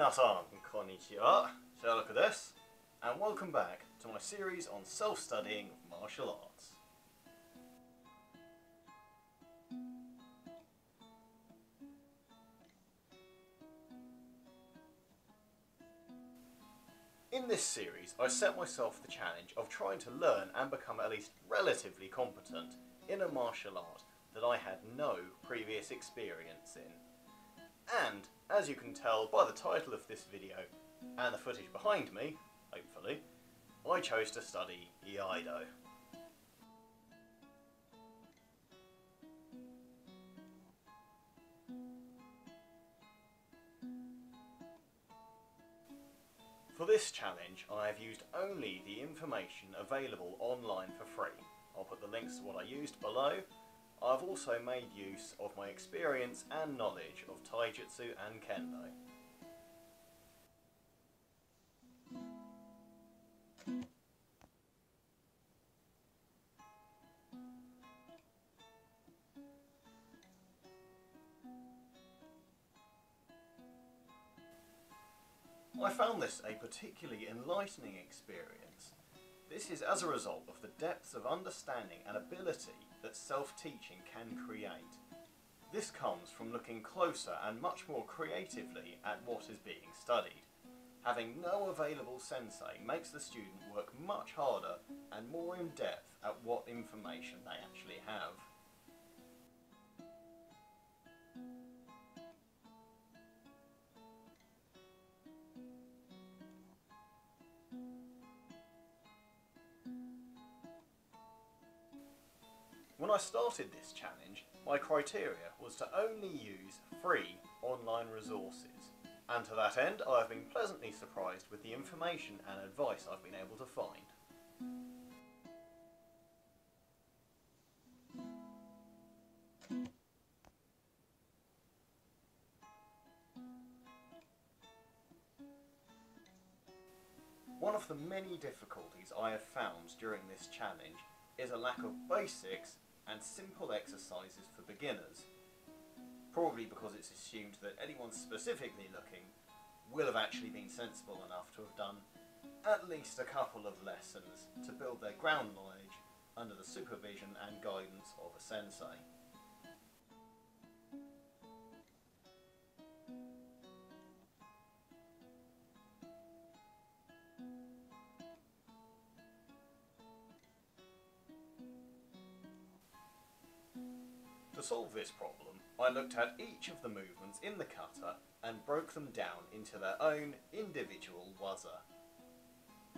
Minasan, konnichiwa, Sherlock desu, and welcome back to my series on self-studying of martial arts. In this series, I set myself the challenge of trying to learn and become at least relatively competent in a martial art that I had no previous experience in. And, as you can tell by the title of this video, and the footage behind me, hopefully, I chose to study Iaido. For this challenge, I have used only the information available online for free. I'll put the links to what I used below. I've also made use of my experience and knowledge of Taijutsu and Kendo. I found this a particularly enlightening experience. This is as a result of the depths of understanding and ability that self-teaching can create. This comes from looking closer and much more creatively at what is being studied. Having no available sensei makes the student work much harder and more in depth at what information they actually have. When I started this challenge, my criteria was to only use free online resources, and to that end I have been pleasantly surprised with the information and advice I've been able to find. One of the many difficulties I have found during this challenge is a lack of basics and simple exercises for beginners, probably because it's assumed that anyone specifically looking will have actually been sensible enough to have done at least a couple of lessons to build their ground knowledge under the supervision and guidance of a sensei. To solve this problem, I looked at each of the movements in the kata and broke them down into their own individual waza.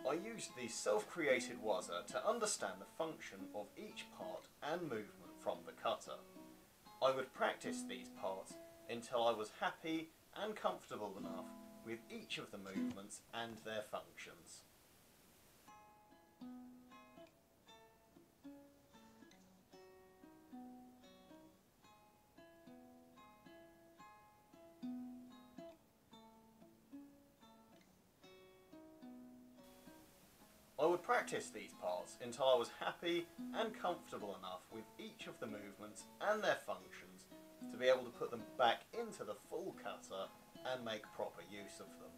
I used these self-created waza to understand the function of each part and movement from the kata. I would practice these parts until I was happy and comfortable enough with each of the movements and their functions. I would practice these parts until I was happy and comfortable enough with each of the movements and their functions to be able to put them back into the full kata and make proper use of them.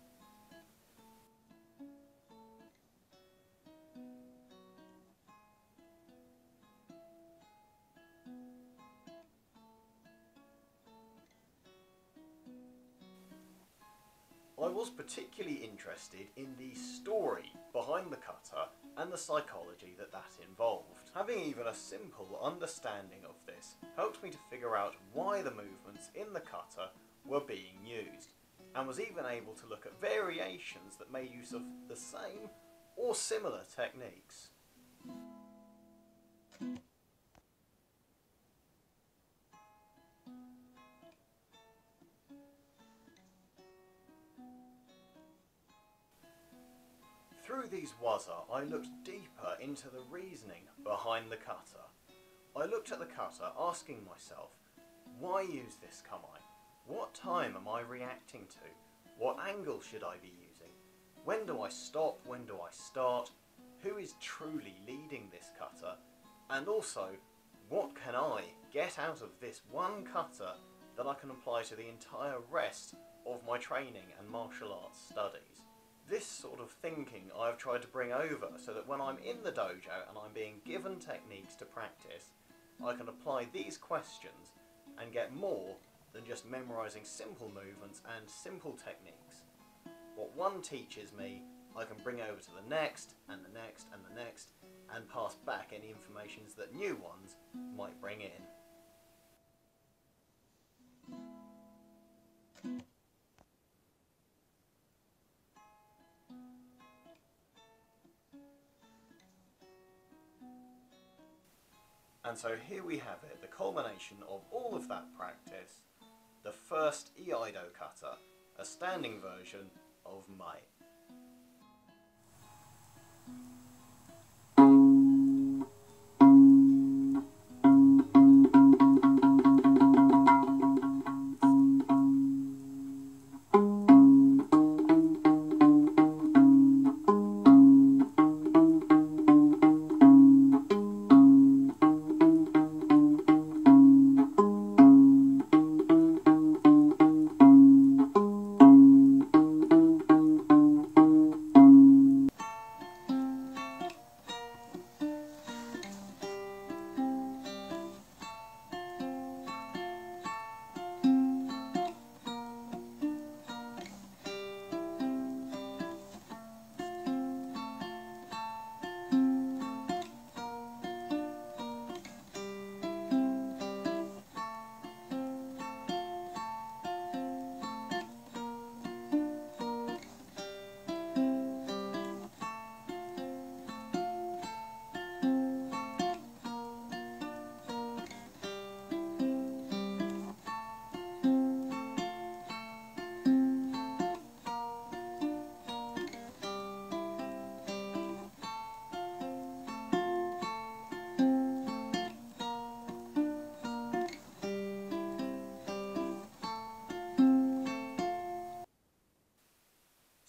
I was particularly interested in the story behind the kata and the psychology that involved. Having even a simple understanding of this helped me to figure out why the movements in the kata were being used, and was even able to look at variations that made use of the same or similar techniques. Through these waza, I looked deeper into the reasoning behind the kata. I looked at the kata asking myself, why use this kamae? What time am I reacting to? What angle should I be using? When do I stop? When do I start? Who is truly leading this kata? And also, what can I get out of this one kata that I can apply to the entire rest of my training and martial arts studies. This sort of thinking I've tried to bring over so that when I'm in the dojo and I'm being given techniques to practice, I can apply these questions and get more than just memorising simple movements and simple techniques. What one teaches me, I can bring over to the next, and the next, and the next, and pass back any informations that new ones might bring in. And so here we have it, the culmination of all of that practice, the first Iaido kata, a standing version of Mai.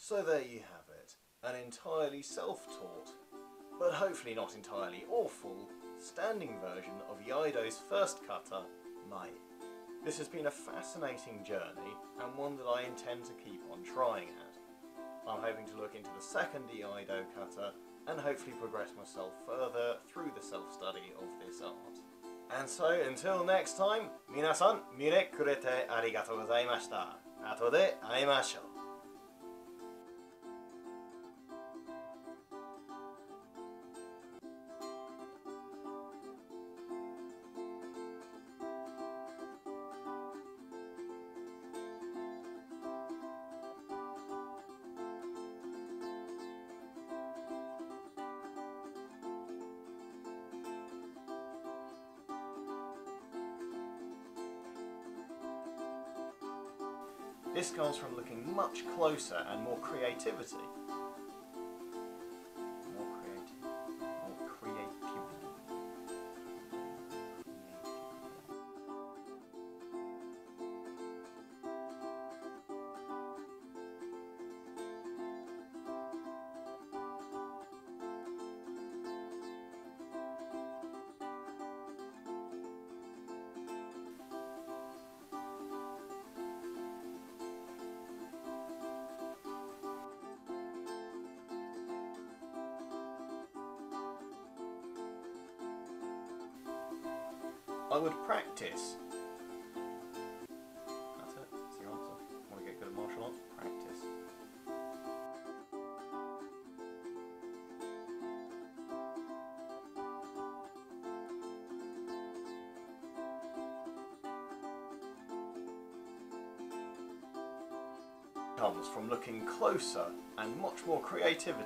So there you have it, an entirely self-taught, but hopefully not entirely awful, standing version of Iaido's first kata, Mai. This has been a fascinating journey, and one that I intend to keep on trying at. I'm hoping to look into the second Iaido kata, and hopefully progress myself further through the self-study of this art. And so, until next time, 皆さん、見てくれてありがとうございました。後で会いましょう。This comes from looking much closer and more creativity. More creativity. I would practice. That's it. That's the answer. Want to get good at martial arts? Practice. Comes from looking closer and much more creative.